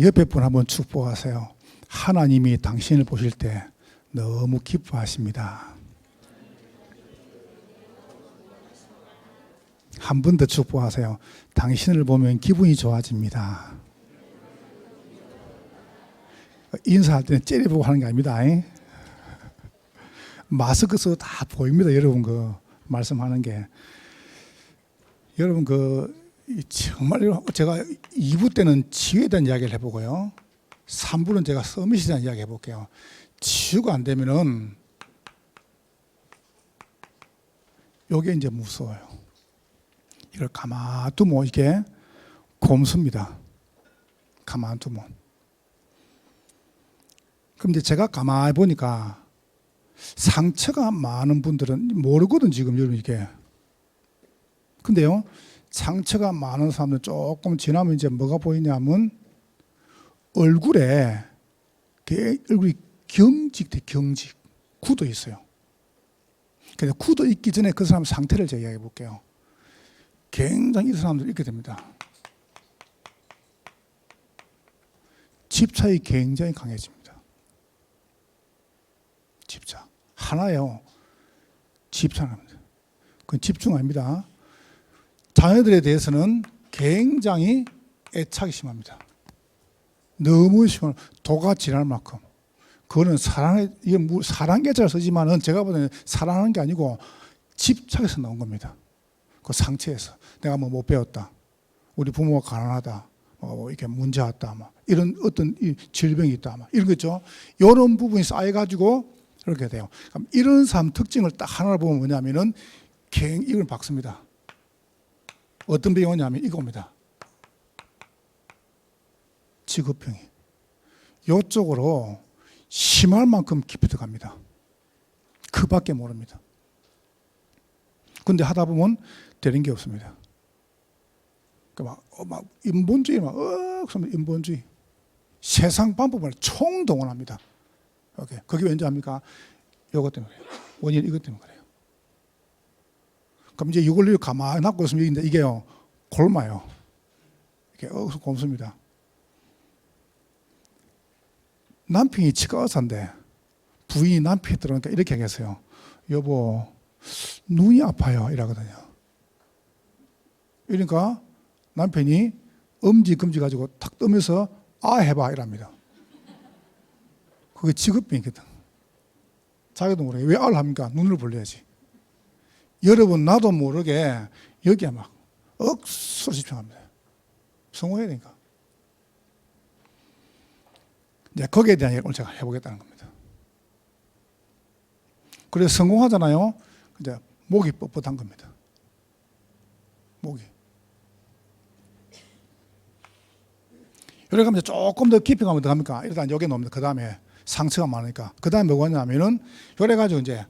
옆에 분 한번 축복하세요. 하나님이 당신을 보실 때 너무 기뻐하십니다. 한 번 더 축복하세요. 당신을 보면 기분이 좋아집니다. 인사할 때는 째려보고 하는 게 아닙니다. 마스크 써도 다 보입니다. 여러분 말씀하는 게. 여러분 정말 제가 2부 때는 치유에 대한 이야기를 해보고요. 3부는 제가 서밋에 대한 이야기 해볼게요. 치유가 안 되면은 요게 이제 무서워요. 이걸 가만 두면 이게 곰수입니다. 가만 두면. 그럼 이제 제가 가만히 보니까 상처가 많은 분들은 모르거든, 지금 여러분 이게. 근데요, 상처가 많은 사람들은 조금 지나면 이제 뭐가 보이냐면 얼굴에 얼굴이 경직돼, 경직. 굳어 있어요. 근데 굳어 있기 전에 그 사람 상태를 제가 이야기해 볼게요. 굉장히 이 사람들 이렇게 됩니다. 집착이 굉장히 강해집니다. 집착. 하나예요. 집착합니다. 그건 집중 아닙니다. 자녀들에 대해서는 굉장히 애착이 심합니다. 너무 심한, 도가 지날 만큼. 그거는 사랑 계좌를 쓰지만은 제가 보기에는 사랑하는 게 아니고 집착에서 나온 겁니다. 그 상처에서. 내가 못 배웠다. 우리 부모가 가난하다. 이렇게 문제 왔다. 이런 어떤 질병이 있다. 이런 거 있죠. 이런 부분이 쌓여가지고 이렇게 돼요. 그럼 이런 사람 특징을 딱 하나를 보면 뭐냐면은 이걸 박습니다. 어떤 병이 오냐면 이겁니다. 직업병이. 이쪽으로 심할 만큼 깊이 들어갑니다. 그 밖에 모릅니다. 근데 하다 보면 되는 게 없습니다. 막 인본주의, 인본주의. 세상 방법을 총동원합니다. 그게 왠지 압니까? 이것 때문에 그래요. 원인 이것 때문에 그래요. 그럼 이제 이걸 가만히 놔두고 있으면 이게요, 골마요. 이게 곰습니다. 남편이 치과 의사인데 부인이 남편이 들어오니까 이렇게 얘기했어요. 여보, 눈이 아파요. 이러거든요. 그러니까 남편이 엄지, 검지 가지고 탁 뜨면서 해봐. 이랍니다. 그게 직업병이거든. 자기도 모르게. 왜 합니까? 눈을 벌려야지. 여러분, 나도 모르게 여기에 막 억수로 집중합니다. 성공해야 되니까. 이제 거기에 대한 얘기를 오늘 제가 해보겠다는 겁니다. 그래서 성공하잖아요. 이제 목이 뻣뻣한 겁니다. 목이. 이렇게 하면 조금 더 깊이 가면 어떡합니까? 일단 여기에 놓습니다. 그 다음에 상처가 많으니까. 그 다음에 뭐가 있냐면은, 이래가지고 이제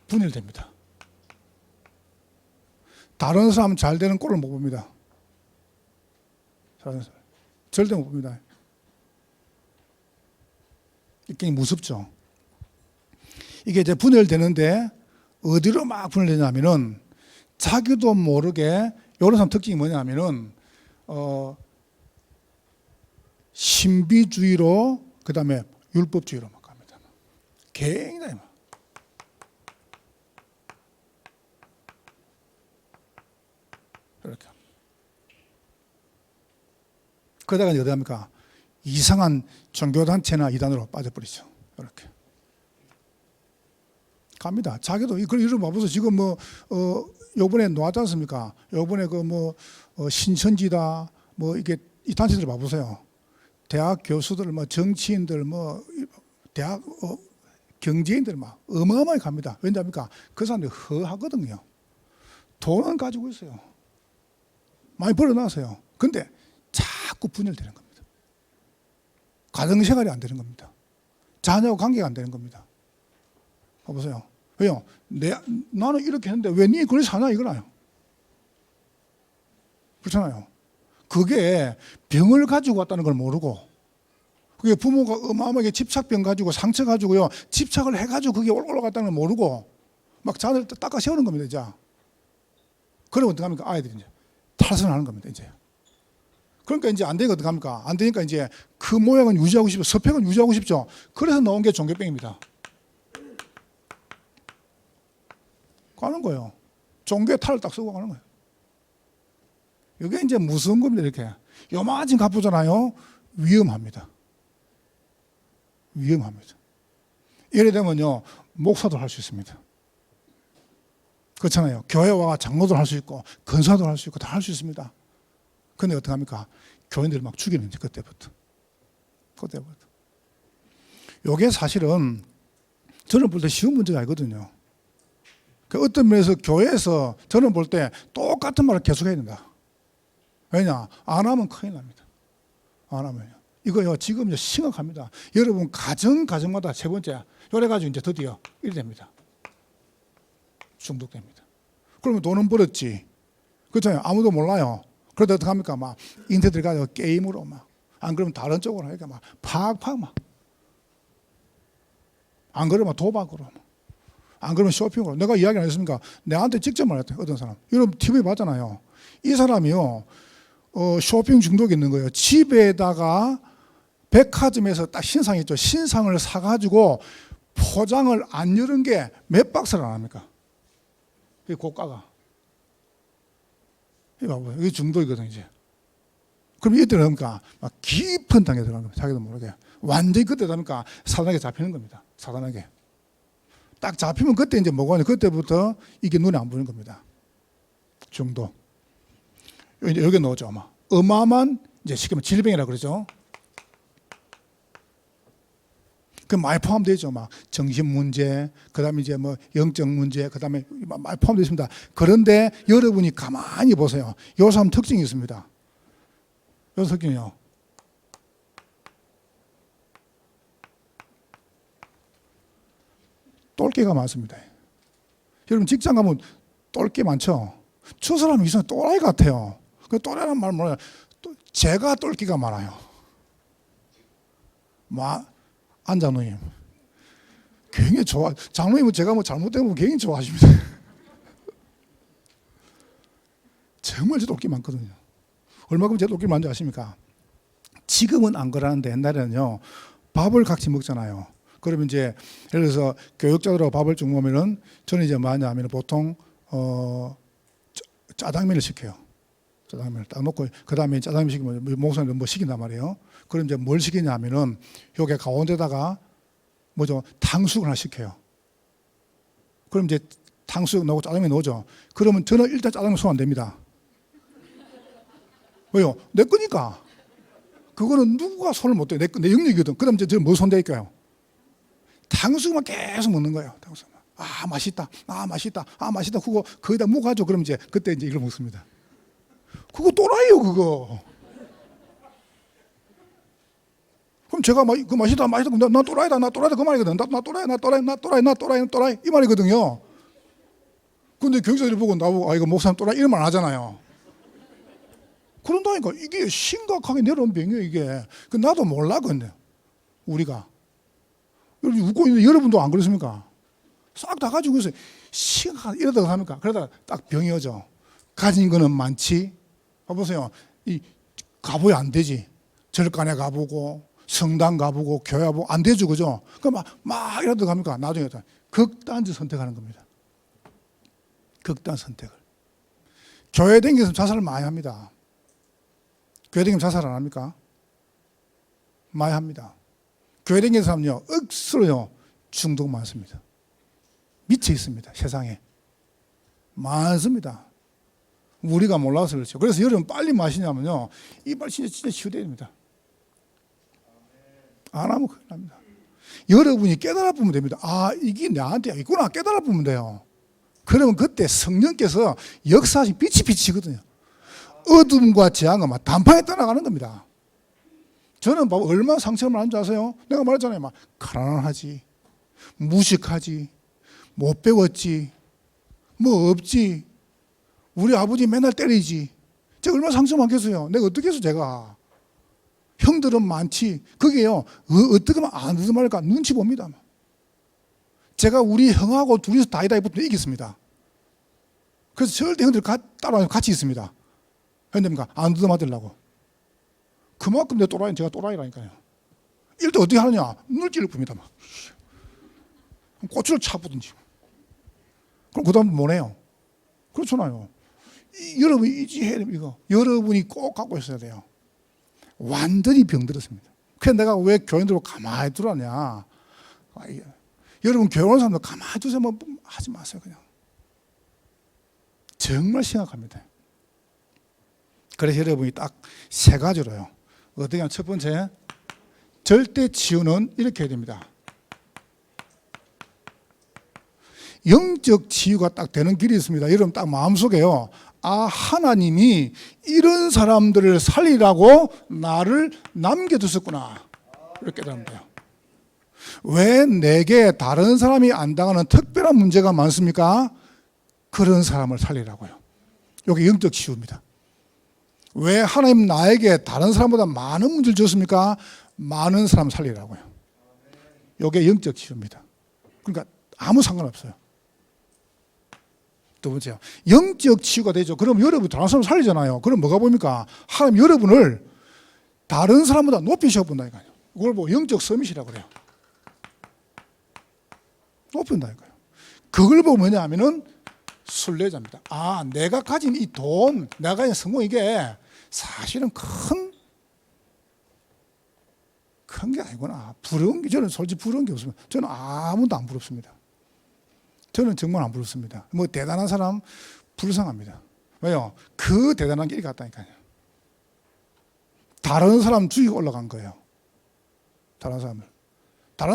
분열됩니다. 다른 사람 잘 되는 꼴을 못 봅니다. 절대 못 봅니다. 굉장히 무섭죠. 이게 이제 분열되는데 어디로 막 분열되냐면은 자기도 모르게 이런 사람 특징이 뭐냐면은 신비주의로 그 다음에 율법주의로 막 갑니다. 굉장히 막. 이렇게. 그러다가 이제 어디 합니까? 이상한 종교단체나 이단으로 빠져버리죠. 이렇게. 갑니다. 자기도, 이런 봐보세요. 지금 요번에 나왔지 않습니까? 요번에 신천지다, 이게 이 단체들 봐보세요. 대학 교수들, 정치인들, 대학, 경제인들 어마어마하게 갑니다. 왜냐합니까? 그 사람들이 허하거든요. 돈은 가지고 있어요. 많이 벌어놨어요. 근데 자꾸 분열되는 겁니다. 가정생활이 안 되는 겁니다. 자녀와 관계가 안 되는 겁니다. 봐보세요. 왜요? 나는 이렇게 했는데 왜 니 그렇게 사냐 이거나요. 그렇잖아요. 그게 병을 가지고 왔다는 걸 모르고, 그게 부모가 어마어마하게 집착병 가지고 상처 가지고요, 집착을 해가지고 그게 올라갔다는 걸 모르고 막 자들 닦아 세우는 겁니다. 이제. 그러면 어떡합니까? 아이들이 이제 탈선을 하는 겁니다. 이제. 그러니까 이제 안 되니까 어떡합니까? 안 되니까 이제 그 모양은 유지하고 싶죠. 스펙은 유지하고 싶죠. 그래서 나온 게 종교병입니다. 가는 거예요. 종교의 탈을 딱 쓰고 가는 거예요. 이게 이제 무서운 겁니다. 이렇게 요만한 갑부잖아요. 위험합니다. 위험합니다. 이래 되면요 목사도 할 수 있습니다. 그렇잖아요. 교회와 장로도 할 수 있고 건사도 할 수 있고 다 할 수 있습니다. 근데 어떡합니까? 교인들 막 죽이는 거지 그때부터. 이게 사실은 저는 볼 때 쉬운 문제가 아니거든요. 그 어떤 면에서 교회에서 저는 볼 때 똑같은 말을 계속해야 된다. 왜냐? 안 하면 큰일 납니다. 안 하면요. 이거요 지금 이제 심각합니다. 여러분 가정마다 세 번째 이래가지고 이제 드디어 이래 됩니다. 중독됩니다. 그러면 돈은 벌었지. 그렇잖아요. 아무도 몰라요. 그러다 어떡합니까? 막 인터넷 들어가서 게임으로 막 안 그러면 다른 쪽으로 하니까 막 팍팍 막 안 그러면 도박으로 안 그러면 쇼핑으로. 내가 이야기 안 했습니까? 내한테 직접 말했대. 어떤 사람. 여러분 TV 봤잖아요. 이 사람이요 쇼핑 중독이 있는 거예요. 집에다가 백화점에서 딱 신상 있죠. 신상을 사가지고 포장을 안 열은 게 몇 박스를 안 합니까? 이 고가가. 이거 봐봐요. 이게 중독이거든, 이제. 그럼 이때는 그러니까 막 깊은 단계에 들어가는 겁니다. 자기도 모르게. 완전히 그때 되니까 사단에게 잡히는 겁니다. 사단에게. 딱 잡히면 그때 이제 뭐가 하냐. 그때부터 이게 눈에 안 보이는 겁니다. 중독. 여기 넣었죠, 아마. 어마어마한, 이제 쉽게 말하면 질병이라 그러죠. 그 많이 포함되어 있죠. 막 정신 문제, 그 다음에 이제 뭐 영적 문제, 그 다음에 많이 포함되어 있습니다. 그런데 여러분이 가만히 보세요. 요 사람 특징이 있습니다. 요 특징이요. 똘끼가 많습니다. 여러분 직장 가면 똘끼 많죠? 저 사람이 이상하게 또라이 같아요. 그 또라이라는 말 뭐예요? 제가 똘끼가 많아요. 안장로님 굉장히 좋아. 장로님은 제가 뭐 잘못된 거 굉장히 좋아하십니다. 정말 제 똘끼 많거든요. 얼마큼 제 똘끼 많은지 아십니까? 지금은 안 그러는데 옛날에는요 밥을 같이 먹잖아요. 그러면 이제 예를 들어서 교육자들하고 밥을 쭉 먹으면은 저는 이제 뭐냐 하면 보통 짜장면을 시켜요. 짜장면을 딱 놓고 그 다음에 짜장면 시키면 목사님 뭐 시킨단 말이에요. 그럼 이제 뭘 시키냐 하면은 요게 가운데다가 뭐죠? 탕수육을 하나 시켜요. 그럼 이제 탕수육 넣고 짜장면 넣죠. 그러면 저는 일단 짜장면 손 안 댑니다. 왜요? 내 거니까. 그거는 누가 손을 못 대? 내 영역이거든. 그럼 이제 저는 뭐 손 댈까요? 탕수육만 계속 먹는 거예요. 탕수육만. 아 맛있다. 아 맛있다. 아 맛있다. 그거 거기다 뭐 가죠? 그럼 이제 그때 이제 이걸 먹습니다. 그거 또라이요 그거. 그럼 제가 막 그 맛있다 나 또라이다 그 말이거든. 나 또라이 이 말이거든요. 근데 교육자들이 보고 나보고 아 이거 목사님 또라이 이런 말 안 하잖아요. 그런다니까 이게 심각하게 내려온 병이에요 이게. 그 나도 몰라 근데 우리가 여기 웃고 있는데 여러분도 안 그렇습니까? 싹 다 가지고 있어요. 심각하게 이러다가 합니까? 그러다가 딱 병이 오죠. 가진 거는 많지. 봐보세요. 이 가보야 안 되지. 절간에 가보고 성당 가보고 교회 가보고 안 되죠, 그죠? 그럼 막 이러다가 합니까? 나중에 극단적 선택하는 겁니다. 극단 선택을. 교회 다니면서 자살을 많이 합니다. 교회 다니면 자살 안 합니까? 많이 합니다. 교회 다니는 사람은요, 억수로요, 중독 많습니다. 미쳐 있습니다, 세상에. 많습니다. 우리가 몰라서 그렇죠. 그래서 여러분 빨리 마시냐면요, 이빨 진짜 치유돼야 됩니다. 안 하면 큰일 납니다. 여러분이 깨달아 보면 됩니다. 아, 이게 나한테 있구나. 깨달아 보면 돼요. 그러면 그때 성령께서 역사하신 빛이 비치거든요. 어둠과 재앙은 막 단판에 떠나가는 겁니다. 저는 봐 얼마나 상처를 많은 줄 아세요? 내가 말했잖아요. 막 가난하지, 무식하지, 못 배웠지, 뭐 없지. 우리 아버지 맨날 때리지. 제가 얼마나 상처 많겠어요. 내가 어떻게 해서 제가. 형들은 많지. 그게요. 어떻게 하면 안 얻어말까 눈치 봅니다. 제가 우리 형하고 둘이서 다이다이 붙으면 이겼습니다. 그래서 절대 형들 따라와서 같이 있습니다. 현대입니까? 안 얻어맞으려고. 그만큼 내 또라이는 제가 또라이라니까요. 이럴 때 어떻게 하느냐? 물질을 풉니다. 막. 고추를 차부든지. 그럼 그 다음 뭐네요? 그렇잖아요. 여러분이 해야 됩니다. 이거. 여러분이 꼭 갖고 있어야 돼요. 완전히 병들었습니다. 그래서 내가 왜 교인들을 가만히 두라냐? 여러분 교회 오는 사람들 가만히 두세요. 뭐 하지 마세요. 그냥. 정말 심각합니다. 그래서 여러분이 딱 세 가지로요. 어떻게 하면 첫 번째, 절대 치유는 이렇게 해야 됩니다. 영적 치유가 딱 되는 길이 있습니다. 여러분 딱 마음속에요. 아, 하나님이 이런 사람들을 살리라고 나를 남겨두셨구나. 이렇게 깨달으면 돼요. 왜 내게 다른 사람이 안 당하는 특별한 문제가 많습니까? 그런 사람을 살리라고요. 이게 영적 치유입니다. 왜 하나님 나에게 다른 사람보다 많은 문제를 줬습니까? 많은 사람 살리라고요. 이게 영적 치유입니다. 그러니까 아무 상관없어요. 두 번째요. 영적 치유가 되죠. 그럼 여러분 다른 사람 살리잖아요. 그럼 뭐가 보입니까? 하나님 여러분을 다른 사람보다 높이셔 본다니까요. 그걸 보고 영적 서밋이라고 그래요. 높인다니까요. 그걸 보고 뭐냐 하면은 순례자입니다. 아, 내가 가진 이 돈, 내가 가진 성공, 이게 사실은 큰 게 아니구나. 부러운 게, 저는 솔직히 부러운 게 없습니다. 저는 아무도 안 부럽습니다. 저는 정말 안 부럽습니다. 뭐 대단한 사람 불쌍합니다. 왜요? 그 대단한 길이 같다니까요. 다른 사람 죽이고 올라간 거예요. 다른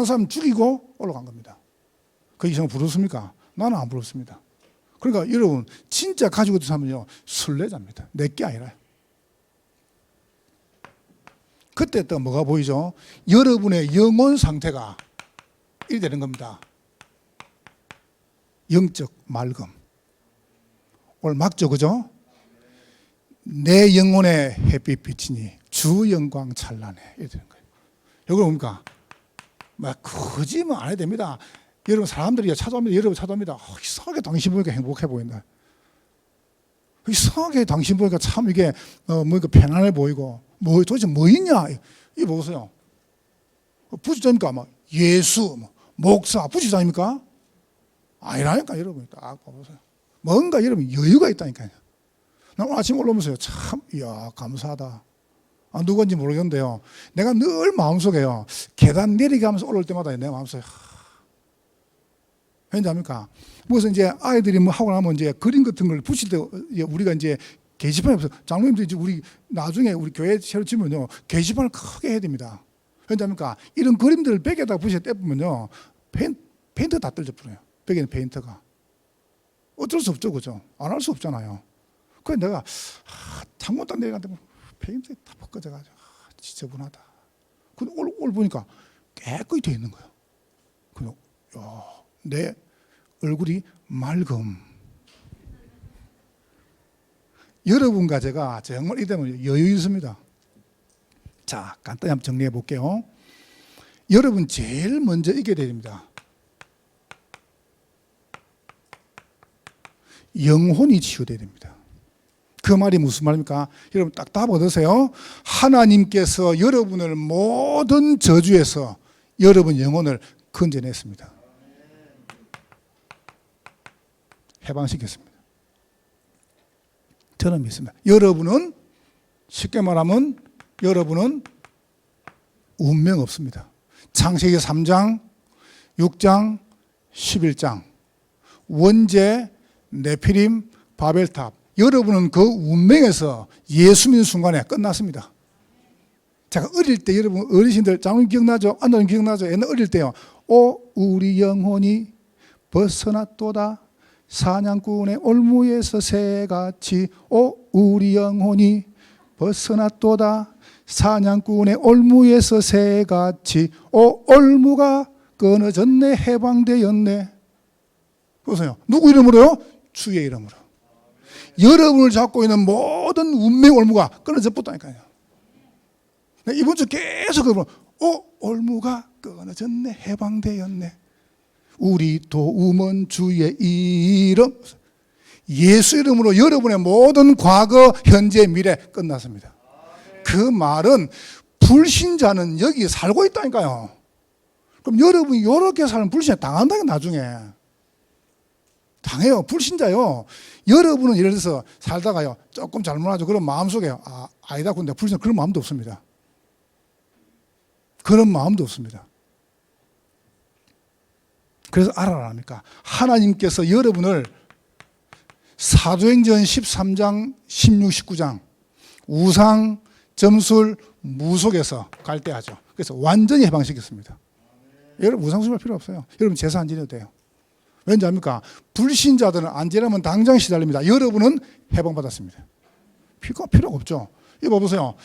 사람 죽이고 올라간 겁니다. 그 이상 부럽습니까? 나는 안 부럽습니다. 그러니까 여러분 진짜 가지고 있는 사람은요, 순례자입니다. 내게 아니라요. 그때 또 뭐가 보이죠? 여러분의 영혼 상태가 이렇게 되는 겁니다. 영적 맑음. 오늘 막죠, 그죠? 내 영혼의 햇빛 비치니 주 영광 찬란해. 이렇게 되는 거예요. 이거 뭡니까? 막 거짓말 안 해도 됩니다. 여러분 사람들이 찾아옵니다. 여러분 찾아옵니다. 이상하게 당신 보니까 행복해 보인다. 이상하게 당신 보니까 참 이게 뭐니까 편안해 보이고, 뭐 도대체 뭐 있냐? 이거 보세요. 부지자입니까? 막 예수, 목사, 부지자입니까? 아니라니까. 여러분 딱 보세요. 뭔가 여러분 여유가 있다니까요. 나 오늘 아침 올라오면서요, 참, 이야 감사하다. 아, 누군지 모르겠는데요, 내가 늘 마음속에요, 계단 내려가면서 올라올 때마다 내 마음속에 왠지 압니까? 무슨 이제 아이들이 뭐 하고 나면 이제 그림 같은 걸 붙일 때 우리가 이제 게시판에 없어. 장로님들 이제 우리 나중에 우리 교회 새로 지면요, 게시판을 크게 해야 됩니다. 왠지 압니까? 이런 그림들을 벽에다가 붙여 떼보면요, 페인트 다 떨어져버려요. 벽에는 페인트가. 어쩔 수 없죠, 그죠? 안 할 수 없잖아요. 그래서 내가 창문 딱 내려갔는데 페인트 다 벗겨져가지고 지저분하다. 근데 오늘 보니까 깨끗이 되어 있는 거예요. 그래서 내 얼굴이 맑음. 여러분과 제가 정말 이 때문에 여유 있습니다. 자, 간단히 한번 정리해 볼게요. 여러분 제일 먼저 이겨야 됩니다. 영혼이 치유돼야 됩니다. 그 말이 무슨 말입니까? 여러분 딱 답 얻으세요. 하나님께서 여러분을 모든 저주에서 여러분 영혼을 건져냈습니다. 해방시켰습니다. 저는 믿습니다. 여러분은 쉽게 말하면 여러분은 운명 없습니다. 창세기 3장, 6장, 11장 원죄, 네피림, 바벨탑, 여러분은 그 운명에서 예수 믿는 순간에 끝났습니다. 제가 어릴 때 여러분 어르신들 장로님 기억나죠? 안나님 기억나죠? 옛날 어릴 때요, 우리 영혼이 벗어났도다 사냥꾼의 올무에서 새같이, 우리 영혼이 벗어났도다 사냥꾼의 올무에서 새같이, 올무가 끊어졌네, 해방되었네. 보세요. 누구 이름으로요? 주의 이름으로. 여러분을 잡고 있는 모든 운명 올무가 끊어져 붙다니까요. 이번 주 계속 그러면 올무가 끊어졌네, 해방되었네. 우리 도움은 주의 이름. 예수 이름으로 여러분의 모든 과거, 현재, 미래 끝났습니다. 그 말은 불신자는 여기 살고 있다니까요. 그럼 여러분이 이렇게 살면 불신자 당한다니까 나중에. 당해요. 불신자요. 여러분은 예를 들어서 살다가요 조금 잘못하죠. 그런 마음속에 아니다. 근데 불신자 그런 마음도 없습니다. 그런 마음도 없습니다. 그래서 알아라니까. 하나님께서 여러분을 사도행전 13장, 16, 19장 우상, 점술, 무속에서 갈대하죠. 그래서 완전히 해방시켰습니다. 여러분 우상 숭배할 필요 없어요. 여러분 제사 안 지내도 돼요. 왠지 압니까? 불신자들은 안 지내면 당장 시달립니다. 여러분은 해방받았습니다. 필요가 없죠. 이거 봐보세요.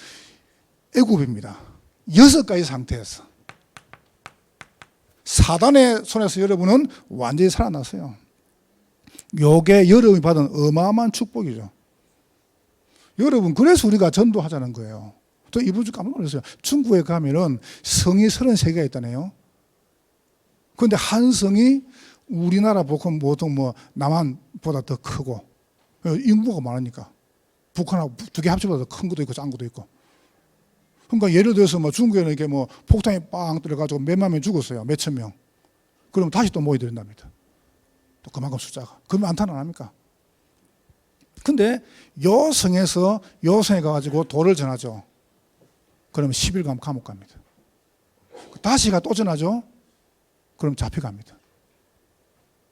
애굽입니다. 6가지 상태에서 사단의 손에서 여러분은 완전히 살아났어요. 요게 여러분이 받은 어마어마한 축복이죠. 여러분 그래서 우리가 전도하자는 거예요. 저 이번 주 깜짝 놀랐어요. 중국에 가면은 성이 33개가 있다네요. 그런데 한 성이 우리나라 보통 남한보다 더 크고 인구가 많으니까 북한하고 2개 합쳐봐도 큰 것도 있고 작은 것도 있고. 그러니까 예를 들어서 중국에는 이렇게 폭탄이 빵 들어가지고 몇만 명 죽었어요. 몇천 명. 그러면 다시 또 모여들인답니다. 또 그만큼 숫자가. 그러면 안타는 안 합니까? 근데 요 성에 가가지고 도를 전하죠. 그러면 10일간 감옥 갑니다. 다시가 또 전하죠. 그럼 잡혀갑니다.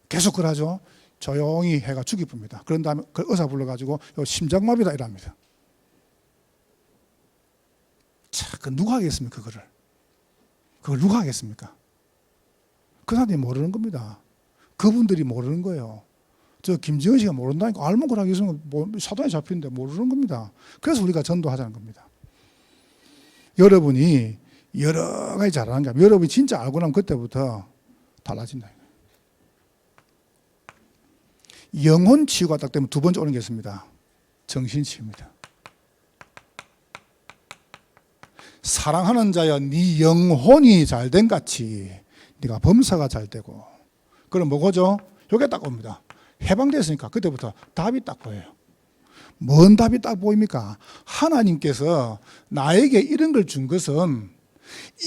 계속 그러죠. 조용히 해가 죽이 붑니다. 그런 다음에 그 의사 불러가지고 심장마비다 이랍니다. 자, 그 누가 하겠습니까? 그걸 누가 하겠습니까? 그 사람들이 모르는 겁니다. 그분들이 모르는 거예요. 저 김지현 씨가 모른다니까. 알면 그러겠으면 사단에 잡히는데 모르는 겁니다. 그래서 우리가 전도하자는 겁니다. 여러분이 여러 가지 잘하는 게 아니라 여러분이 진짜 알고 나면 그때부터 달라진다. 영혼 치유가 딱 되면 두 번째 오는 게 있습니다. 정신 치유입니다. 사랑하는 자여 네 영혼이 잘된 같이 네가 범사가 잘 되고. 그럼 뭐고죠? 요게 딱 옵니다. 해방됐으니까 그때부터 답이 딱 보여요. 뭔 답이 딱 보입니까? 하나님께서 나에게 이런 걸 준 것은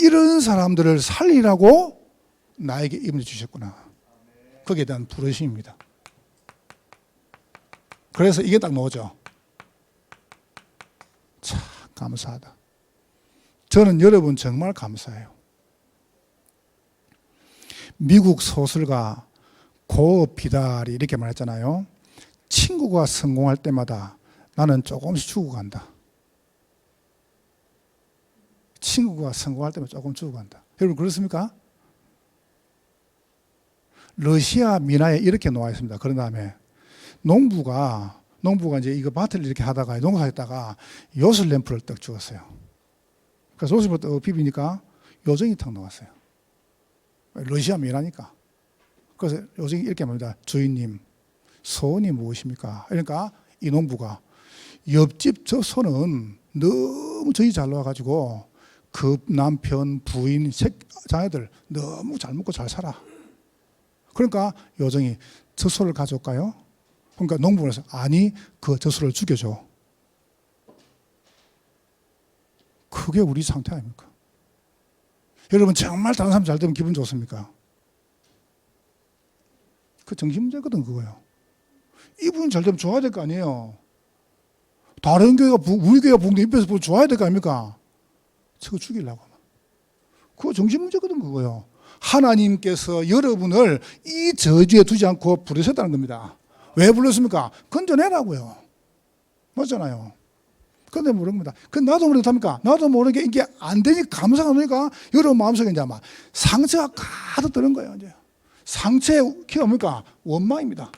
이런 사람들을 살리라고 나에게 이분을 주셨구나. 거기에 대한 부르심입니다. 그래서 이게 딱 나오죠. 참 감사하다. 저는 여러분 정말 감사해요. 미국 소설가 고 비달이 이렇게 말했잖아요. 친구가 성공할 때마다 나는 조금씩 죽어간다. 친구가 성공할 때마다 조금 죽어간다. 여러분 그렇습니까? 러시아 민화에 이렇게 나와 있습니다. 그런 다음에 농부가 이제 이거 밭을 이렇게 하다가 농사했다가 요술램프를 떡 주었어요. 그래서 요술램프를 떡 비비니까 요정이 탁 나왔어요. 러시아 민화니까. 그래서 요정이 이렇게 말합니다. 주인님, 소원이 무엇입니까? 그러니까 이 농부가 옆집 저 소는 너무 저희 잘 나와가지고 그 남편, 부인, 자녀들 너무 잘 먹고 잘 살아. 그러니까 요정이 저 소를 가져올까요? 그러니까 농부는 아니 그 저 소를 죽여줘. 그게 우리 상태 아닙니까? 여러분 정말 다른 사람 잘 되면 기분 좋습니까? 그 정신 문제거든 그거요. 이분이 잘 되면 좋아야 될 거 아니에요. 다른 교회가 우리 교회가 붕대 입에서 보고 좋아야 될 거 아닙니까? 저거 죽이려고. 그거 정신 문제거든 그거요. 하나님께서 여러분을 이 저주에 두지 않고 부르셨다는 겁니다. 왜 불렀습니까? 건져내라고요. 맞잖아요. 그런데 모르는 겁니다. 그 나도 모르게 합니까? 나도 모르게 이게 안 되니까 감사가 안 되니까 여러분 마음속에 이제 아마 상처가 가득 드는 거예요. 이제 상처의 키가 뭡니까? 원망입니다.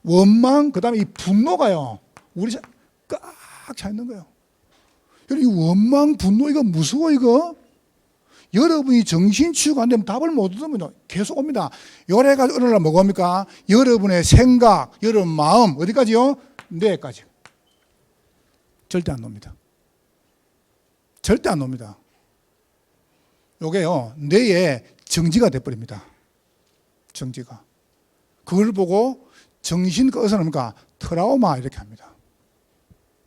원망 그다음에 이 분노가요. 우리 꽉 차 있는 거예요. 여러분 이 원망 분노 이거 무서워 이거. 여러분이 정신 치유가 안 되면 답을 못 얻으면 계속 옵니다. 요래가 어느 날 뭐가 옵니까? 여러분의 생각, 여러분 마음 어디까지요? 뇌까지. 절대 안 놉니다. 절대 안 놉니다. 요게요 뇌에 정지가 돼버립니다. 정지가. 그걸 보고 정신과 의사는 뭡니까? 트라우마 이렇게 합니다.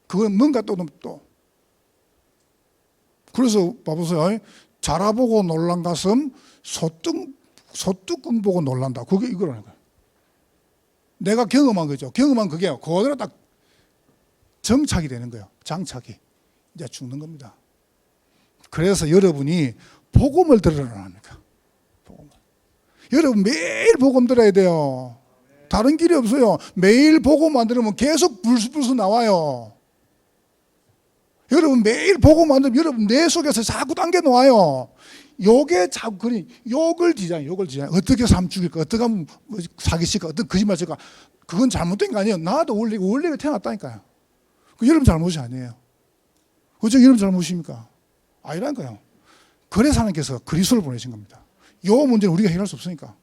그건 뭔가 또 그래서 봐보세요. 자라보고 놀란 가슴, 소뚜껑 보고 놀란다. 그게 이거라는 거예요. 내가 경험한 거죠. 경험한 그게 그대로 딱 정착이 되는 거예요. 장착이. 이제 죽는 겁니다. 그래서 여러분이 복음을 들으라는 겁니까? 복음을. 여러분 매일 복음 들어야 돼요. 다른 길이 없어요. 매일 복음만 들으면 계속 불쑥불쑥 나와요. 여러분 매일 복음만 들으면 여러분 뇌 속에서 자꾸 당겨 놓아요. 욕에 자꾸 그리 욕을 디자인. 어떻게 삶 죽일까? 어떻게 하면 사기칠까? 어떻게 거짓말 칠까? 그건 잘못된 거 아니에요. 나도 원래 태어났다니까요. 그 여러분 잘못이 아니에요. 어째 여러분 잘못입니까? 아니라니까요. 그래서 하나님께서 그리스도를 보내신 겁니다. 이 문제는 우리가 해결할 수 없으니까.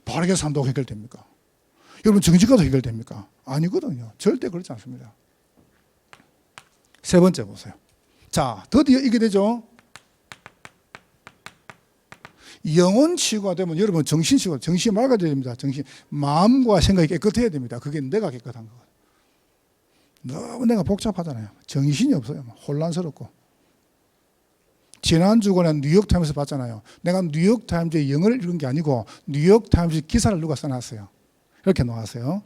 바르게 산다고 해결됩니까? 여러분 정직하도 해결됩니까? 아니거든요. 절대 그렇지 않습니다. 세 번째 보세요. 자, 드디어 이게 되죠. 영혼 치유가 되면 여러분 정신 치유가, 정신이 맑아져야 됩니다. 정신, 마음과 생각이 깨끗해야 됩니다. 그게 내가 깨끗한 거거든요. 너무 내가 복잡하잖아요. 정신이 없어요. 혼란스럽고. 지난주간에 뉴욕타임스 봤잖아요. 내가 뉴욕타임즈의 영어를 읽은 게 아니고 뉴욕타임즈 기사를 누가 써놨어요. 이렇게 나왔어요.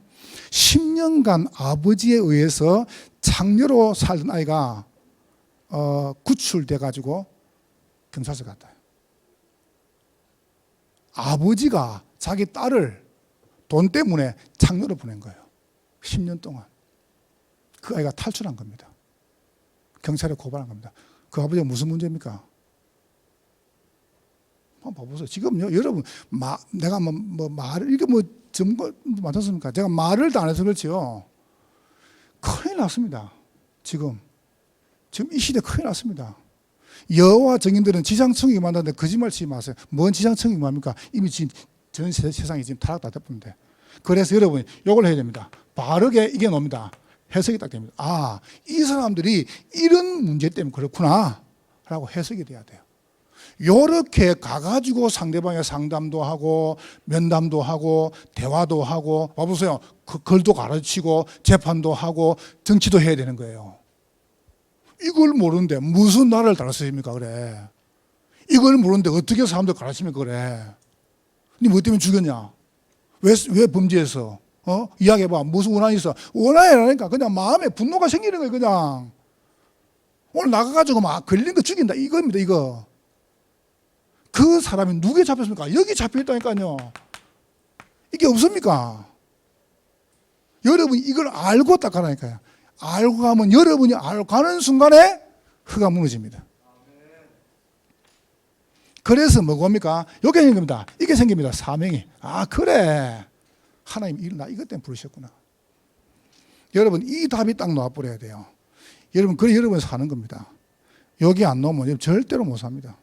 10년간 아버지에 의해서 창녀로 살던 아이가 구출돼 가지고 경찰서 갔다. 아버지가 자기 딸을 돈 때문에 창녀로 보낸 거예요. 10년 동안. 그 아이가 탈출한 겁니다. 경찰에 고발한 겁니다. 그 아버지가 무슨 문제입니까? 한번 봐보세요. 지금요, 여러분, 내가 말을, 이게 전부 맞았습니까? 제가 말을 다 안 해서 그렇지요. 큰일 났습니다. 지금 이 시대 큰일 났습니다. 여호와 증인들은 지상청이 만드는데 거짓말 치지 마세요. 뭔 지상청이 뭡니까? 이미 지금 전 세상이 지금 타락 다 됐는데. 그래서 여러분, 이걸 해야 됩니다. 바르게 이겨놉니다. 해석이 딱 됩니다. 아, 이 사람들이 이런 문제 때문에 그렇구나 라고 해석이 돼야 돼요. 요렇게 가가지고 상대방의 상담도 하고 면담도 하고 대화도 하고 봐보세요. 글도 가르치고 재판도 하고 정치도 해야 되는 거예요. 이걸 모르는데 무슨 나라를 가르칩니까 그래. 이걸 모르는데 어떻게 사람들 가르칩니까 그래. 니 뭐 때문에 죽였냐. 왜 범죄했어. 이야기해봐. 무슨 원한이 있어. 원한이 아니라니까. 그냥 마음에 분노가 생기는 거예요. 그냥 오늘 나가가지고 막 걸린 거 죽인다 이겁니다. 이거. 그 사람이 누구에 잡혔습니까? 여기 잡혀있다니까요. 이게 없습니까? 여러분이 이걸 알고 딱 가라니까요. 알고 가면 여러분이 알고 가는 순간에 흙가 무너집니다. 그래서 뭐입니까? 여기 생긴 겁니다. 이게 생깁니다. 사명이. 아, 그래. 하나님 나 이것 때문에 부르셨구나. 여러분 이 답이 딱 놓아버려야 돼요. 여러분 그래 여러분 사는 겁니다. 여기 안 놓으면 절대로 못 삽니다.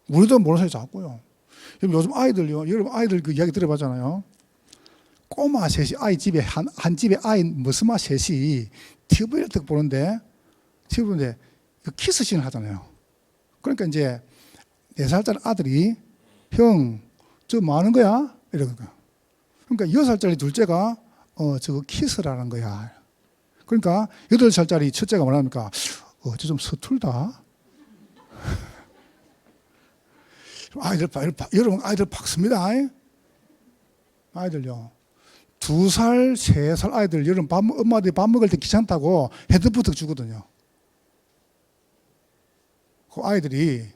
우리도 모르는 사이 자꾸요. 요즘 아이들요. 여러분 아이들 그 이야기 들어봤잖아요. 꼬마 셋이 아이 집에 한 집에 아이 머스마 셋이 TV를 딱 보는데 그 키스씬을 하잖아요. 그러니까 이제 4살짜리 아들이 형 저 뭐 하는 거야? 이러는 거야. 그러니까 6살짜리 둘째가 저거 키스라는 거야. 그러니까 8살짜리 첫째가 뭐랍니까? 저 좀 서툴다. 여러분 아이들 박습니다. 아이들요. 2살, 3살 아이들 여러분 엄마들이 밥 먹을 때 귀찮다고 헤드부터 주거든요. 그 아이들이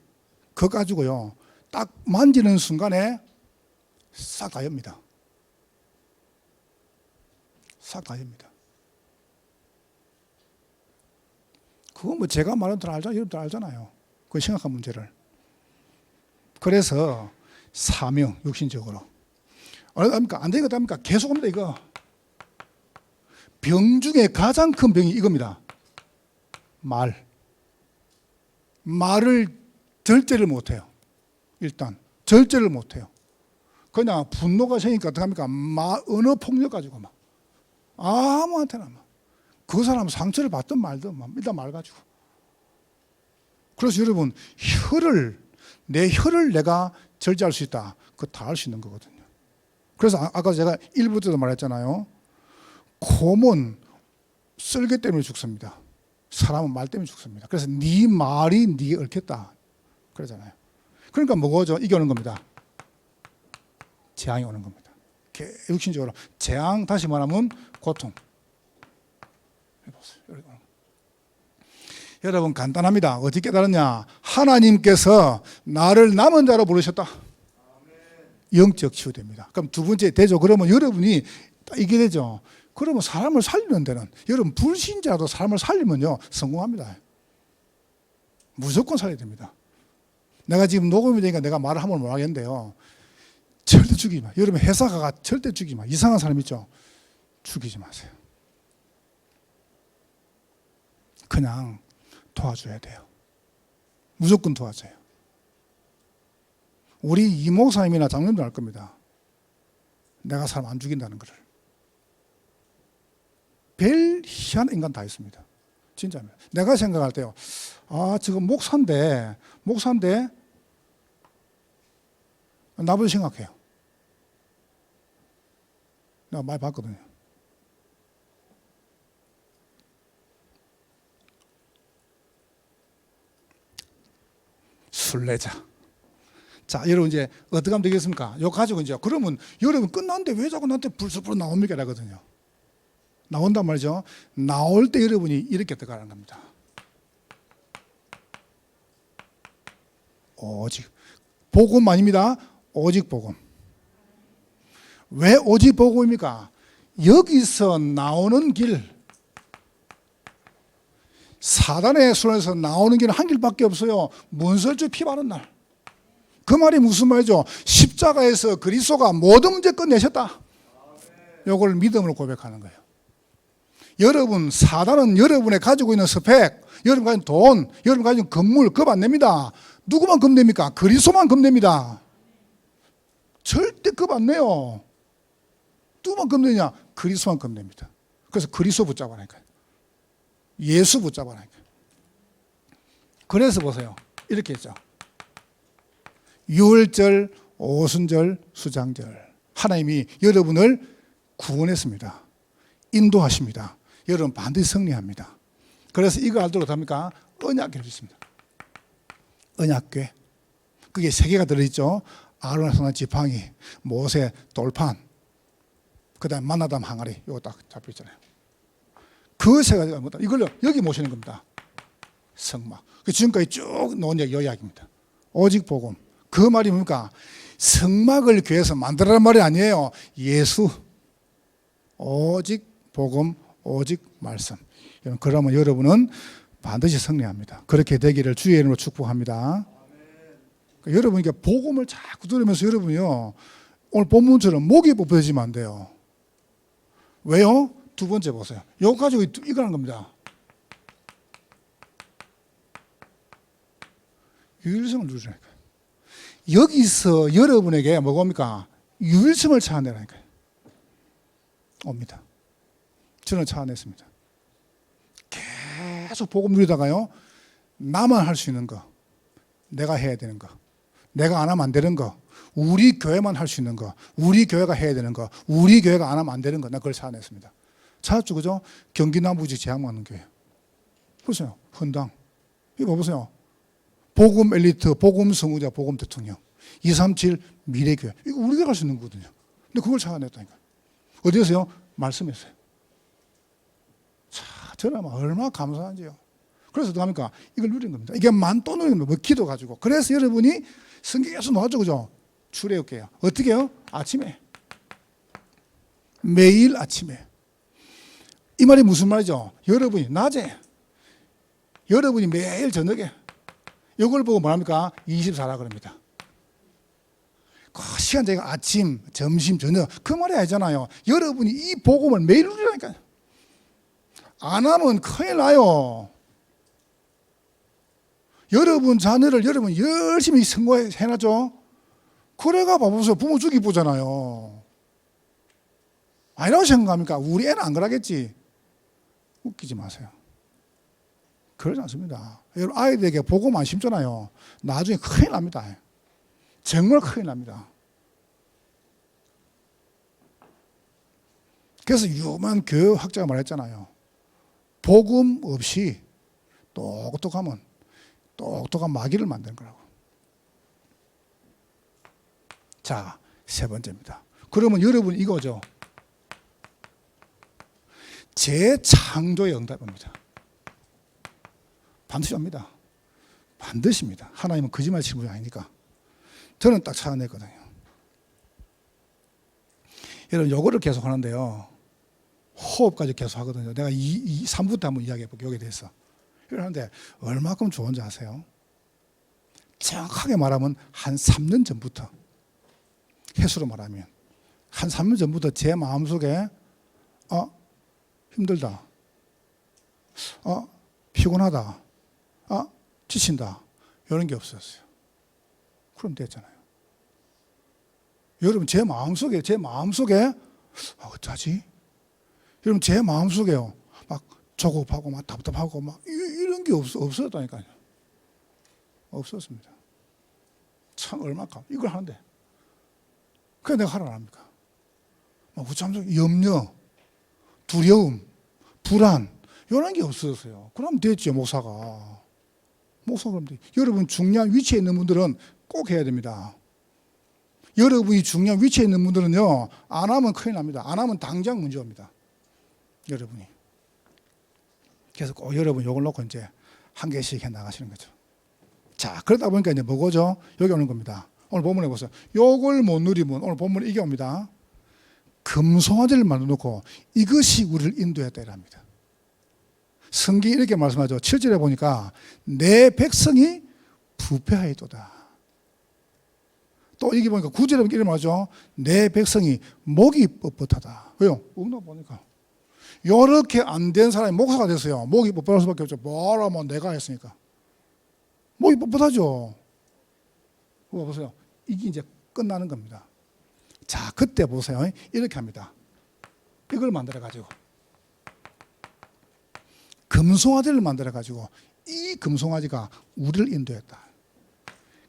그거 가지고요. 딱 만지는 순간에 싹 가엽니다. 싹 가엽니다. 그건 뭐 제가 말하는 들 알잖아요. 여러분들 알잖아요. 그 심각한 문제를. 그래서 사명, 육신적으로. 합니까? 안 되니까 합니까? 계속 합니다, 이거. 병 중에 가장 큰 병이 이겁니다. 말을 절제를 못해요. 일단 절제를 못해요. 그냥 분노가 생기니까 어떡합니까? 언어 폭력 가지고 막 아무한테나 막 그 사람 상처를 받든 말든 막 일단 말 가지고. 그래서 여러분 내 혀를 내가 절제할 수 있다. 그거 다 할 수 있는 거거든요. 그래서 아까 제가 1부 때도 말했잖아요. 곰은 쓸개 때문에 죽습니다. 사람은 말 때문에 죽습니다. 그래서 네 말이 네게 얽혔다 그러잖아요. 그러니까 뭐죠? 이게 오는 겁니다. 재앙이 오는 겁니다. 육신적으로 재앙, 다시 말하면 고통. 여러분 간단합니다. 어떻게 깨달았냐? 하나님께서 나를 남은 자로 부르셨다. 영적 치유됩니다. 그럼 두 번째 되죠. 그러면 여러분이 이게 되죠. 그러면 사람을 살리는 데는, 여러분 불신자도 사람을 살리면요 성공합니다. 무조건 살려야 됩니다. 내가 지금 녹음이 되니까 내가 말을 한번 못 하겠는데요. 절대 죽이지 마. 여러분 회사 가가 절대 죽이지 마. 이상한 사람 있죠? 죽이지 마세요. 그냥 도와줘야 돼요. 무조건 도와줘요. 우리 이목사님이나 장로님도 알 겁니다. 내가 사람 안 죽인다는 것을. 별 희한한 인간 다 있습니다. 진짜입니다. 내가 생각할 때요. 아, 지금 목사인데 나부터 생각해요. 내가 많이 봤거든요. 순례자. 자, 여러분 이제 어떻게 하면 되겠습니까? 요 가지고 이제 그러면 여러분 끝났는데 왜 자꾸 나한테 불쑥불쑥 나옵니까? 라거든요. 나온단 말이죠. 나올 때 여러분이 이렇게 들어가는 겁니다. 오직 복음 아닙니다. 오직 복음. 왜 오직 복음입니까? 여기서 나오는 길, 사단의 손에서 나오는 길은 한 길밖에 없어요. 문설주 피 바른 날. 그 말이 무슨 말이죠? 십자가에서 그리스도가 모든 문제 끝내셨다. 이걸 믿음으로 고백하는 거예요. 여러분, 사단은 여러분의 가지고 있는 스펙, 여러분 가진 돈, 여러분 가진 건물 겁 안 냅니다. 누구만 겁냅니까? 그리스도만 겁냅니다. 절대 겁 안 내요. 누구만 겁내냐? 그리스도만 겁냅니다. 그래서 그리스도 붙잡아라니까요. 예수 붙잡아라니까요. 그래서 보세요. 이렇게 했죠. 유월절, 오순절, 수장절. 하나님이 여러분을 구원했습니다. 인도하십니다. 여러분 반드시 승리합니다. 그래서 이거 알도록 합니까? 언약궤를 있습니다. 언약궤. 그게 세 개가 들어있죠. 아론의 손 지팡이, 모세 돌판, 그 다음에 만나담 항아리. 이거 딱 잡혀있잖아요. 그 세 가지가 뭐다? 이걸로 여기 모시는 겁니다. 성막. 지금까지 쭉 놓은 이 이야기입니다. 오직 복음. 그 말이 뭡니까? 성막을 교회에서 만들라는 말이 아니에요. 예수. 오직 복음, 오직 말씀. 그러면 여러분은 반드시 승리합니다. 그렇게 되기를 주의 이름으로 축복합니다. 그러니까 여러분 이게 복음을 자꾸 들으면서 여러분이요 오늘 본문처럼 목이 뽑혀지면 안 돼요. 왜요? 두 번째 보세요. 이거 가지고 이거 하는 겁니다. 유일성을 누리라니까요. 여기서 여러분에게 뭐겁니까? 유일성을 찾아내라니까요. 옵니다. 저는 찾아냈습니다. 계속 복음 누리다가요, 나만 할 수 있는 거, 내가 해야 되는 거, 내가 안 하면 안 되는 거, 우리 교회만 할 수 있는 거, 우리 교회가 해야 되는 거, 우리 교회가 안 하면 안 되는 거, 나 그걸 찾아냈습니다. 찾았죠, 그죠? 경기 남부지 재앙받는 교회. 보세요, 헌당. 이거 보세요. 복음 엘리트, 복음 성우자, 복음 대통령. 237 미래교회. 이거 우리가 할 수 있는 거거든요. 근데 그걸 찾아냈다니까. 어디에서요? 말씀에서요. 자, 저는 얼마나 감사한지요. 그래서 어떻게 합니까? 이걸 누린 겁니다. 이게 또 누린 겁니다. 뭐 기도 가지고. 그래서 여러분이 성경에서 나왔죠, 그죠? 출애굽기예요. 어떻게 해요? 아침에. 매일 아침에. 이 말이 무슨 말이죠? 여러분이 낮에, 여러분이 매일 저녁에. 이걸 보고 뭐합니까? 24라 그럽니다. 그 시간제가 아침, 점심, 저녁 그 말이 아니잖아요. 여러분이 이 복음을 매일 누리라니까요. 안 하면 큰일 나요. 여러분 자녀를 여러분 열심히 선거해놨죠. 그래가 봐보세요. 부모 죽이 보잖아요. 아니라고 생각합니까? 우리 애는 안 그러겠지. 웃기지 마세요. 그러지 않습니다. 여러분 아이들에게 복음 안 심잖아요. 나중에 큰일 납니다. 정말 큰일 납니다. 그래서 유명한 교육학자가 말했잖아요. 복음 없이 똑똑하면 똑똑한 마귀를 만드는 거라고. 자, 세 번째입니다. 그러면 여러분 이거죠. 재창조의 응답입니다. 반드시 옵니다. 반드시입니다. 하나님은 거짓말 치는 분이 아니니까. 저는 딱 찾아냈거든요. 여러분 요거를 계속 하는데요. 호흡까지 계속 하거든요. 내가 3부 때 한번 이야기해 볼게요. 여기에 대해서. 이러는데 얼마큼 좋은지 아세요? 정확하게 말하면 한 3년 전부터, 해수로 말하면 한 3년 전부터 제 마음속에 힘들다, 피곤하다, 지친다, 이런 게 없었어요. 그럼 됐잖아요. 여러분 제 마음속에 어쩌지? 여러분 제 마음속에요 막 조급하고 막 답답하고 막 이런 게 없었다니까요. 없었습니다. 참 얼마큼 이걸 하는데 그래 내가 하라 합니까? 막 우참적 염려, 두려움, 불안 이런 게 없었어요. 그럼 됐죠. 목사가 그럼 돼. 여러분 중요한 위치에 있는 분들은 꼭 해야 됩니다. 여러분이 중요한 위치에 있는 분들은요 안 하면 큰일 납니다. 안 하면 당장 문제 옵니다. 여러분이. 그래서 꼭 여러분 요걸 놓고 이제 한 개씩 해 나가시는 거죠. 자, 그러다 보니까 이제 뭐고죠? 여기 오는 겁니다. 오늘 본문에 보세요. 요걸 못 누리면 오늘 본문에 이게 옵니다. 금송아지를 만들어 놓고 이것이 우리를 인도했다 이랍니다. 성경이 이렇게 말씀하죠. 7절에 보니까 내 백성이 부패하였도다. 또 여기 보니까 9절에 이렇게 말하죠. 내 백성이 목이 뻣뻣하다. 왜요? 응답 보니까 이렇게 안 된 사람이 목사가 됐어요. 목이 뻣뻣할 수밖에 없죠. 뭐라면 내가 했으니까. 목이 뻣뻣하죠. 그거 보세요. 이게 이제 끝나는 겁니다. 자, 그때 보세요. 이렇게 합니다. 이걸 만들어가지고 금송아지를 만들어가지고 이 금송아지가 우리를 인도했다.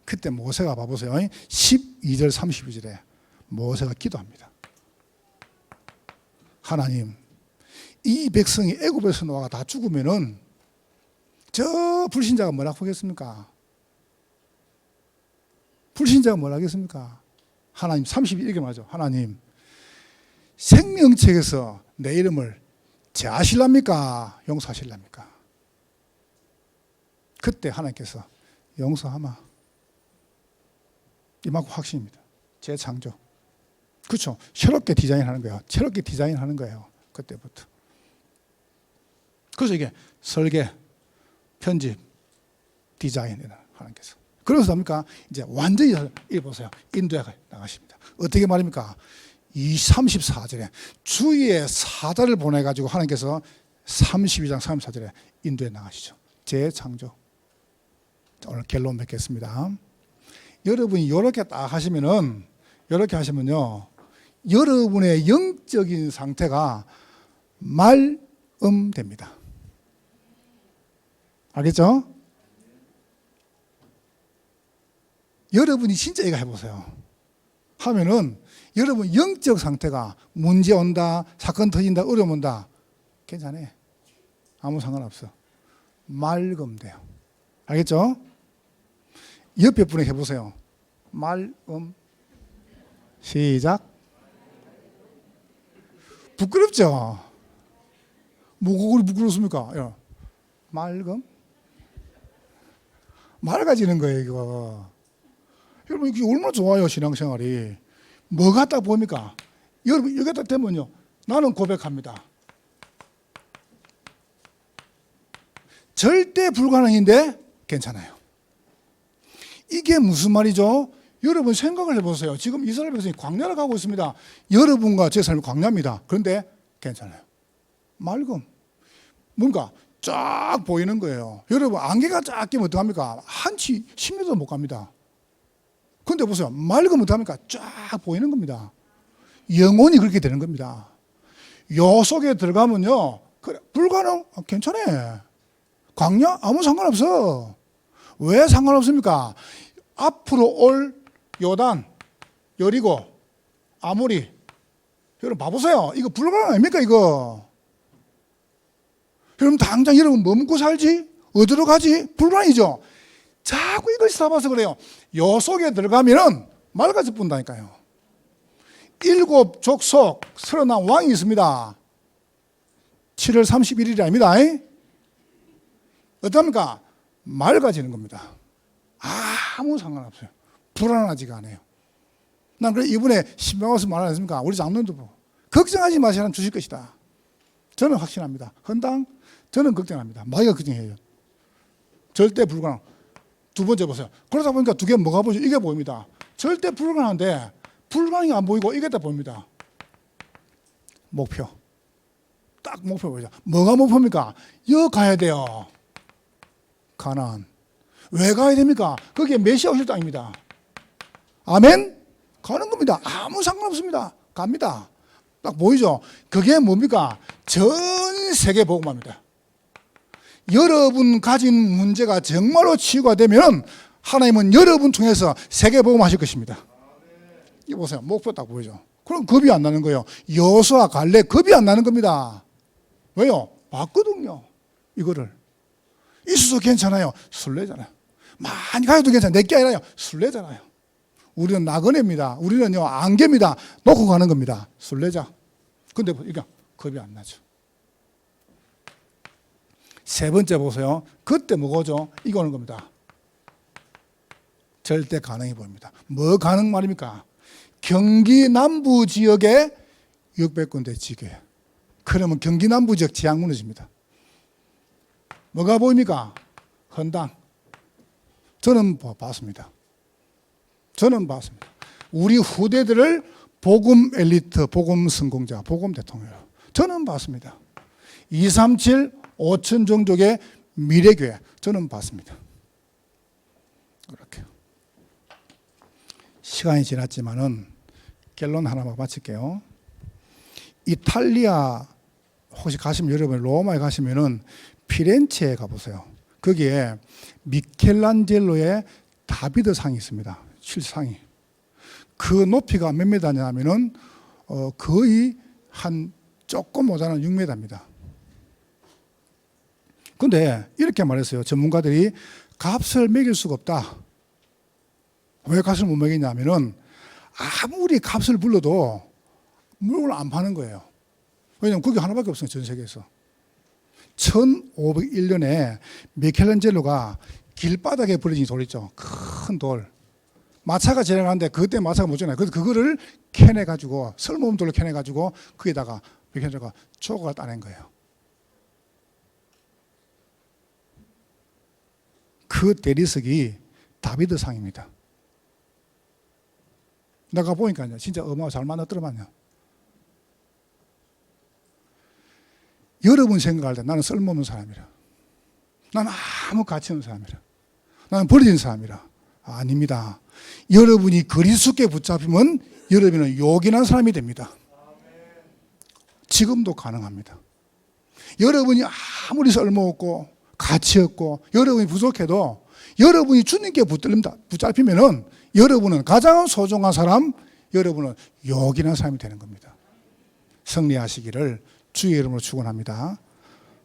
그때 모세가 봐보세요. 12절 32절에 모세가 기도합니다. 하나님, 이 백성이 애굽에서 나와 다 죽으면은 저 불신자가 뭐라고 하겠습니까? 불신자가 뭐라고 하겠습니까? 하나님 32 이렇게 말하죠. 하나님, 생명책에서 내 이름을 제하실랍니까? 용서하실랍니까? 그때 하나님께서 용서하마. 이만큼 확신입니다. 재창조. 그렇죠. 새롭게 디자인하는 거예요. 새롭게 디자인하는 거예요. 그때부터. 그래서 이게 설계, 편집, 디자인이다 하나님께서. 그래서 뭡니까? 이제 완전히 이 보세요. 인도에 나가십니다. 어떻게 말입니까? 34절에 주의 사자를 보내가지고 하나님께서 32장 34절에 인도에 나가시죠. 재창조. 오늘 결론 맺겠습니다. 여러분이 이렇게 딱 하시면은, 이렇게 하시면요, 여러분의 영적인 상태가 말음됩니다. 알겠죠? 여러분이 진짜 이거 해보세요. 하면은 여러분 영적 상태가 문제 온다, 사건 터진다, 어려움 온다, 괜찮아요. 아무 상관없어. 맑음돼요. 알겠죠? 옆에 분에게 해보세요. 말음. 시작. 부끄럽죠? 뭐가 부끄럽습니까? 맑음. 맑아지는 거예요, 이거. 여러분, 이게 얼마나 좋아요, 신앙생활이. 뭐 갖다 보니까? 여러분, 여기 갖다 대면요. 나는 고백합니다. 절대 불가능인데 괜찮아요. 이게 무슨 말이죠? 여러분 생각을 해보세요. 지금 이스라엘 백성이 광야를 가고 있습니다. 여러분과 제 삶이 광야입니다. 그런데 괜찮아요. 맑음. 뭔가 쫙 보이는 거예요. 여러분 안개가 쫙 끼면 어떡합니까? 한치 10m도 못 갑니다. 그런데 보세요. 맑으면 어떡합니까? 쫙 보이는 겁니다. 영혼이 그렇게 되는 겁니다. 요 속에 들어가면요. 그래, 불가능? 괜찮아요. 광야? 아무 상관없어. 왜 상관없습니까? 앞으로 올 요단, 여리고, 아모리. 여러분 봐보세요. 이거 불가능 아닙니까 이거? 여러분 당장 여러분 뭐 먹고 살지? 어디로 가지? 불안이죠. 자꾸 이것이 잡아서 그래요. 요 속에 들어가면은 말같이 뿐다니까요. 7 족속 31 왕이 있습니다. 7월 31일이 아닙니다. 어떻습니까? 맑아지는 겁니다. 아무 상관없어요. 불안하지가 않아요. 난 그래 이번에 신방 와서 말하지 않습니까? 우리 장로님도 보고 걱정하지 마시라는 주실 것이다. 저는 확신합니다. 헌당 저는 걱정합니다. 마이가 걱정해요. 절대 불가능. 두 번째 보세요. 그러다 보니까 두 개 뭐가 보이죠? 이게 보입니다. 절대 불가능한데 불가능이 안 보이고 이게 다 보입니다. 목표. 딱 목표 보이죠? 뭐가 목표입니까? 여기 가야 돼요. 가나안. 왜 가야 됩니까? 거기에 메시아 오실 땅입니다. 아멘? 가는 겁니다. 아무 상관없습니다. 갑니다. 딱 보이죠? 그게 뭡니까? 전 세계 복음화입니다. 여러분 가진 문제가 정말로 치유가 되면 하나님은 여러분 통해서 세계 복음하실 것입니다. 이거 보세요. 목표 딱 보이죠? 그럼 겁이 안 나는 거예요. 여호수아 갈렙 겁이 안 나는 겁니다. 왜요? 봤거든요. 이거를. 있어도 괜찮아요. 술래잖아요. 많이 가도 괜찮아요. 내게 아니라요. 술래잖아요. 우리는 나그네입니다. 우리는요, 안개입니다. 놓고 가는 겁니다. 술래자. 근데 이게 겁이 안 나죠. 세 번째 보세요. 그때 뭐고죠? 이거 오는 겁니다. 절대 가능해 보입니다. 뭐 가능 말입니까? 경기 남부 지역에 600군데 지게. 그러면 경기 남부 지역 지향 무너집니다. 뭐가 보입니까? 헌당. 저는 봤습니다. 저는 봤습니다. 우리 후대들을 복음 엘리트, 복음 성공자, 복음 대통령. 저는 봤습니다. 237, 5천 종족의 미래교회. 저는 봤습니다. 그렇게. 시간이 지났지만은 결론 하나만 마칠게요. 이탈리아 혹시 가시면 여러분 로마에 가시면은 피렌체에 가보세요. 거기에 미켈란젤로의 다비드 상이 있습니다. 실상이. 그 높이가 몇 메다냐면은 거의 한 조금 모자란 6m입니다. 근데 이렇게 말했어요. 전문가들이 값을 매길 수가 없다. 왜 값을 못 매기냐면은 아무리 값을 불러도 물건을 안 파는 거예요. 왜냐하면 그게 하나밖에 없어요. 전 세계에서. 1501년에 미켈란젤로가 길바닥에 버려진 돌 있죠. 큰 돌. 마차가 지나가는데 그때 마차가 못 지나요. 그래서 그거를 캐내가지고 쓸모없는 돌을 캐내가지고 거기다가 미켈란젤로가 조각을 따낸 거예요. 그 대리석이 다비드 상입니다. 내가 보니까요, 진짜 어마어마하게 잘 만들었더만요. 여러분 생각할 때 나는 쓸모없는 사람이라. 나는 아무 가치 없는 사람이라. 나는 버려진 사람이라. 아닙니다. 여러분이 그리스도께 붙잡히면 여러분은 요긴한 사람이 됩니다. 지금도 가능합니다. 여러분이 아무리 쓸모없고 가치 없고 여러분이 부족해도 여러분이 주님께 붙잡히면은 여러분은 가장 소중한 사람, 여러분은 요긴한 사람이 되는 겁니다. 승리하시기를 주의 이름으로 축원합니다.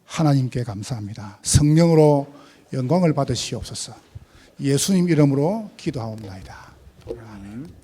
하나님께 감사합니다. 성령으로 영광을 받으시옵소서. 예수님 이름으로 기도하옵나이다. 아멘.